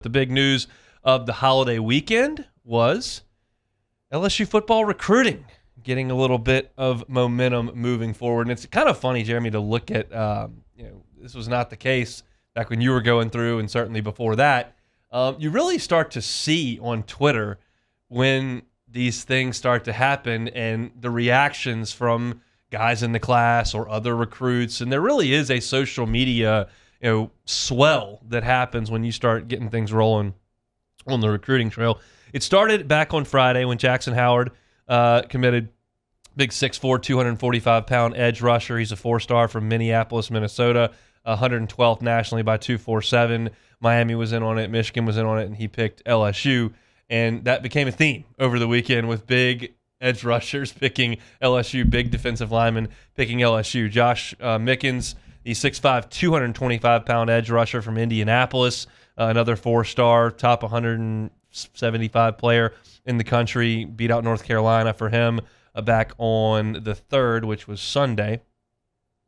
The big news of the holiday weekend was LSU football recruiting getting a little bit of momentum moving forward. And it's kind of funny, Jeremy, to look at, this was not the case back when you were going through and certainly before that. You really start to see on Twitter when these things start to happen and the reactions from guys in the class or other recruits. And there really is a social media swell that happens when you start getting things rolling on the recruiting trail. It started back on Friday when Jackson Howard committed. Big 6'4", 245-pound edge rusher. He's a four-star from Minneapolis, Minnesota, 112th nationally by 247. Miami was in on it, Michigan was in on it, and he picked LSU. And that became a theme over the weekend with big edge rushers picking LSU, big defensive linemen picking LSU. Josh Mickens, the 6'5", 225-pound edge rusher from Indianapolis, another four-star, top 175 player in the country, beat out North Carolina for him back on the 3rd, which was Sunday.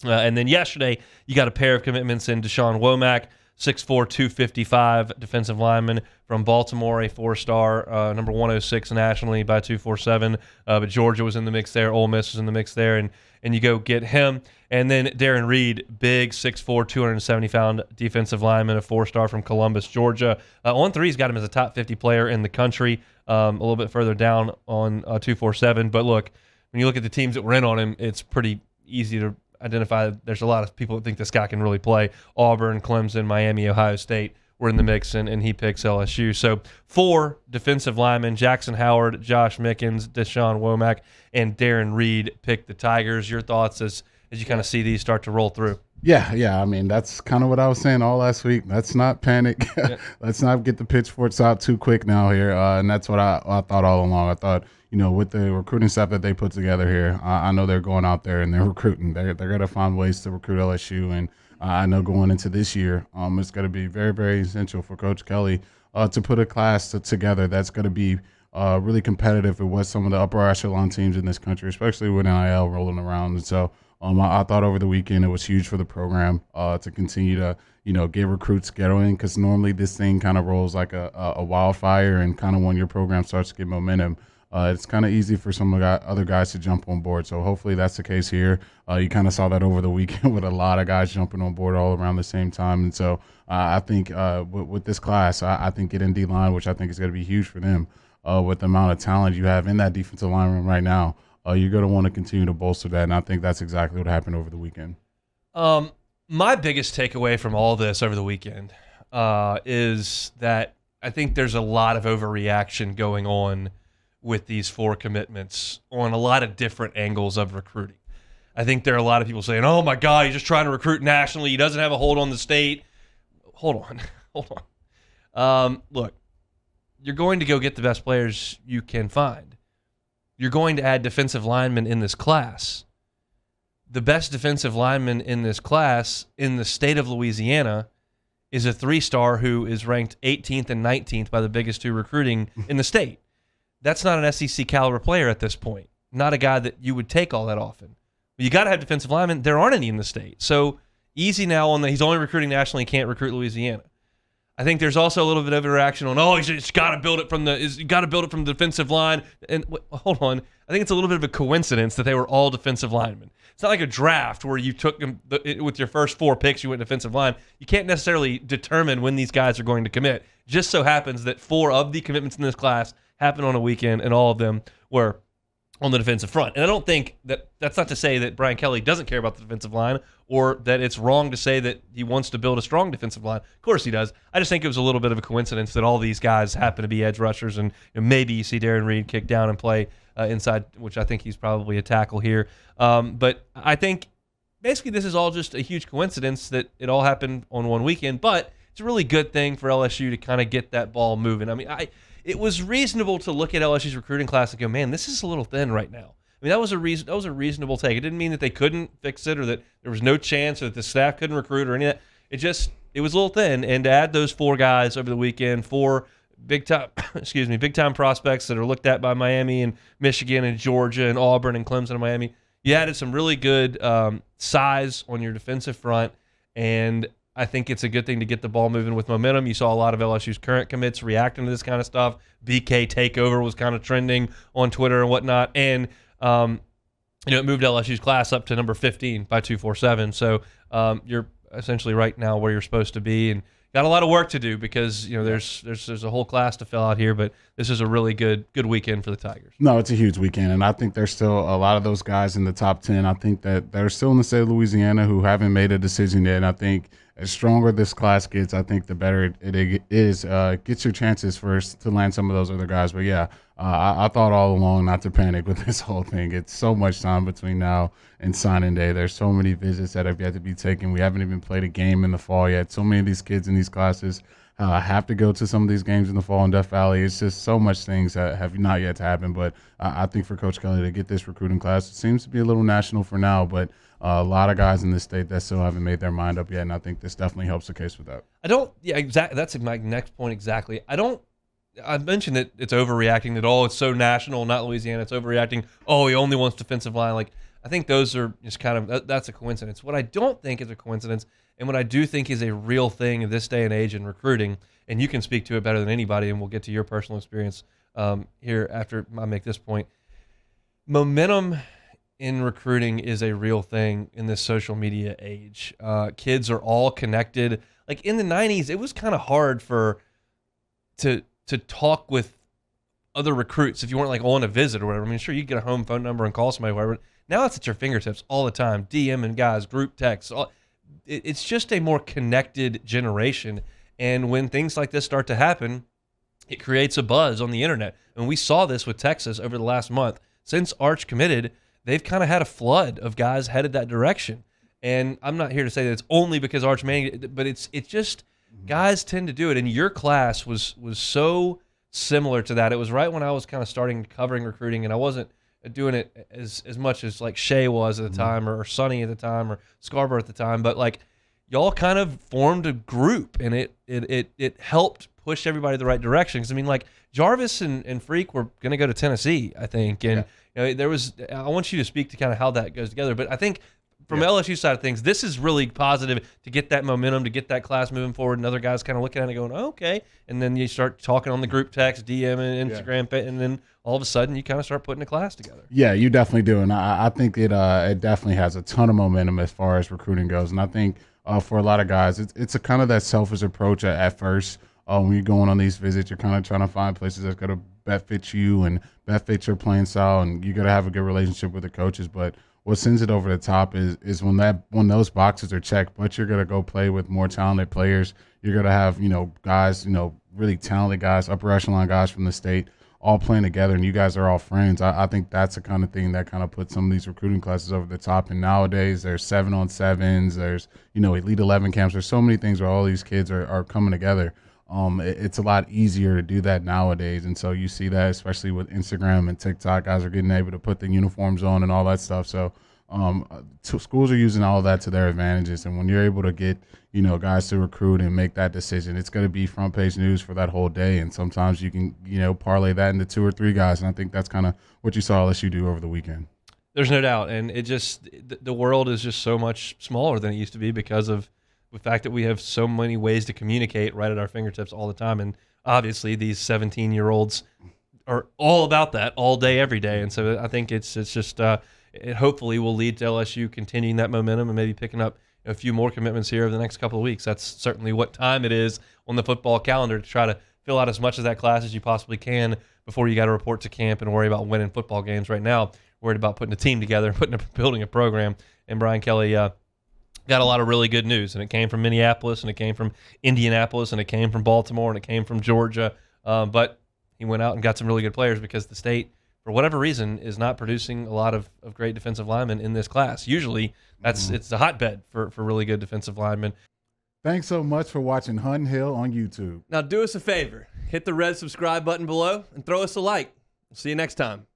And then yesterday, you got a pair of commitments in Deshaun Womack, 6'4", 255 defensive lineman from Baltimore, a four-star, number 106 nationally by 247. But Georgia was in the mix there. Ole Miss was in the mix there. And you go get him. And then Darren Reed, big 6'4", 270-pound defensive lineman, a four-star from Columbus, Georgia. On 3, he's got him as a top 50 player in the country, a little bit further down on 247. But look, when you look at the teams that were in on him, it's pretty easy to identify. There's a lot of people that think this guy can really play. Auburn, Clemson, Miami, Ohio State were in the mix, and he picks LSU. So 4 defensive linemen, Jackson Howard, Josh Mickens, Deshaun Womack, and Darren Reed picked the Tigers. Your thoughts as you kind of see these start to roll through? Yeah. I mean, that's kind of what I was saying all last week. Let's not panic. Yeah. Let's not get the pitchforks out too quick now here. And that's what I thought all along. I thought, with the recruiting staff that they put together here, I know they're going out there and they're recruiting. They're going to find ways to recruit LSU. And I know going into this year, it's going to be very, very essential for Coach Kelly to put a class together that's going to be really competitive with what some of the upper echelon teams in this country, especially with NIL rolling around. And so I thought over the weekend it was huge for the program to continue to, get recruits going, because normally this thing kind of rolls like a wildfire, and kind of when your program starts to get momentum, it's kind of easy for some of the other guys to jump on board. So hopefully that's the case here. You kind of saw that over the weekend with a lot of guys jumping on board all around the same time. And so I think with this class, I think getting D-line, which I think is going to be huge for them, with the amount of talent you have in that defensive line room right now, you're going to want to continue to bolster that, and I think that's exactly what happened over the weekend. My biggest takeaway from all this over the weekend is that I think there's a lot of overreaction going on with these 4 commitments on a lot of different angles of recruiting. I think there are a lot of people saying, oh, my God, he's just trying to recruit nationally. He doesn't have a hold on the state. Hold on. Look, you're going to go get the best players you can find. You're going to add defensive linemen in this class. The best defensive lineman in this class in the state of Louisiana is a 3-star who is ranked 18th and 19th by the biggest 2 recruiting in the state. That's not an SEC caliber player at this point. Not a guy that you would take all that often. You got to have defensive linemen. There aren't any in the state. So easy now on that. He's only recruiting nationally. He can't recruit Louisiana. I think there's also a little bit of interaction on, he's got to build it from the defensive line. And hold on, I think it's a little bit of a coincidence that they were all defensive linemen. It's not like a draft where you took them with your first 4 picks, you went defensive line. You can't necessarily determine when these guys are going to commit. It just so happens that 4 of the commitments in this class happened on a weekend, and all of them were on the defensive front. And I don't think that's not to say that Brian Kelly doesn't care about the defensive line, or that it's wrong to say that he wants to build a strong defensive line. Of course he does. I just think it was a little bit of a coincidence that all these guys happen to be edge rushers, and maybe you see Darren Reed kick down and play inside, which I think he's probably a tackle here. But I think basically this is all just a huge coincidence that it all happened on one weekend, but it's a really good thing for LSU to kind of get that ball moving. I mean, it was reasonable to look at LSU's recruiting class and go, man, this is a little thin right now. I mean, that was a reasonable take. It didn't mean that they couldn't fix it or that there was no chance or that the staff couldn't recruit or any of that. It was a little thin. And to add those 4 guys over the weekend, 4 big time prospects that are looked at by Miami and Michigan and Georgia and Auburn and Clemson and Miami, you added some really good size on your defensive front, and I think it's a good thing to get the ball moving with momentum. You saw a lot of LSU's current commits reacting to this kind of stuff. BK takeover was kind of trending on Twitter and whatnot. And, it moved LSU's class up to number 15 by 247. So you're essentially right now where you're supposed to be, and got a lot of work to do because there's a whole class to fill out here. But this is a really good weekend for the Tigers. No, it's a huge weekend, and I think there's still a lot of those guys in the top 10. I think that they're still in the state of Louisiana who haven't made a decision yet. And I think as stronger this class gets, I think the better it is. Gets your chances to land some of those other guys. But yeah, I thought all along not to panic with this whole thing. It's so much time between now and signing day. There's so many visits that have yet to be taken. We haven't even played a game in the fall yet. So many of these kids in these classes have to go to some of these games in the fall in Death Valley. It's just so much things that have not yet to happen. But I think for Coach Kelly to get this recruiting class, it seems to be a little national for now, but a lot of guys in this state that still haven't made their mind up yet, and I think this definitely helps the case with that. Exactly. That's my next point exactly. I mentioned that it's overreacting, that, it's so national, not Louisiana, it's overreacting. Oh, he only wants defensive line. Like, I think those are just kind of, that's a coincidence. What I don't think is a coincidence, and what I do think is a real thing in this day and age in recruiting, and you can speak to it better than anybody, and we'll get to your personal experience here after I make this point. Momentum in recruiting is a real thing in this social media age. Kids are all connected. Like in the 90s, it was kind of hard to talk with other recruits if you weren't like on a visit or whatever. I mean, sure, you get a home phone number and call somebody, whatever. Now it's at your fingertips all the time. DM and guys, group texts. It's just a more connected generation. And when things like this start to happen, it creates a buzz on the internet. And we saw this with Texas over the last month. Since Arch committed, they've kind of had a flood of guys headed that direction. And I'm not here to say that it's only because Arch Manning, but it's just guys tend to do it. And your class was so similar to that. It was right when I was kind of starting covering recruiting, and I wasn't doing it as much as like Shea was at the time, or Sonny at the time, or Scarborough at the time. But like y'all kind of formed a group, and it helped push everybody the right direction. Because I mean, like Jarvis and Freak were going to go to Tennessee, I think, and there was. I want you to speak to kind of how that goes together. But I think from LSU side of things, this is really positive to get that momentum, to get that class moving forward, and other guys kind of looking at it going, okay. And then you start talking on the group text, DM, and Instagram, and then all of a sudden you kind of start putting a class together. Yeah, you definitely do. And I think it definitely has a ton of momentum as far as recruiting goes. And I think for a lot of guys, it's a kind of that selfish approach at first. When you're going on these visits, you're kind of trying to find places that's going to best fit you and best fit your playing style, and you got to have a good relationship with the coaches. But what sends it over the top is when those boxes are checked, but you're gonna go play with more talented players. You're gonna have guys, really talented guys, upper echelon guys from the state, all playing together, and you guys are all friends. I think that's the kind of thing that kind of puts some of these recruiting classes over the top. And nowadays, there's 7-on-7s, there's Elite 11 camps. There's so many things where all these kids are coming together. It's a lot easier to do that nowadays, and so you see that especially with Instagram and TikTok. Guys are getting able to put the uniforms on and all that stuff. So schools are using all of that to their advantages, and when you're able to get guys to recruit and make that decision, it's going to be front page news for that whole day. And sometimes you can parlay that into 2 or 3 guys, and I think that's kind of what you saw LSU do over the weekend. There's no doubt, and it just the world is just so much smaller than it used to be because of the fact that we have so many ways to communicate right at our fingertips all the time. And obviously these 17-year-olds are all about that all day, every day. And so I think it's just it hopefully will lead to LSU continuing that momentum and maybe picking up a few more commitments here over the next couple of weeks. That's certainly what time it is on the football calendar, to try to fill out as much of that class as you possibly can before you got to report to camp and worry about winning football games. Right now, worried about putting a team together, building a program. And Brian Kelly got a lot of really good news, and it came from Minneapolis, and it came from Indianapolis, and it came from Baltimore, and it came from Georgia. But he went out and got some really good players because the state, for whatever reason, is not producing a lot of great defensive linemen in this class. Usually, it's a hotbed for really good defensive linemen. Thanks so much for watching Hunt Hill on YouTube. Now do us a favor. Hit the red subscribe button below and throw us a like. We'll see you next time.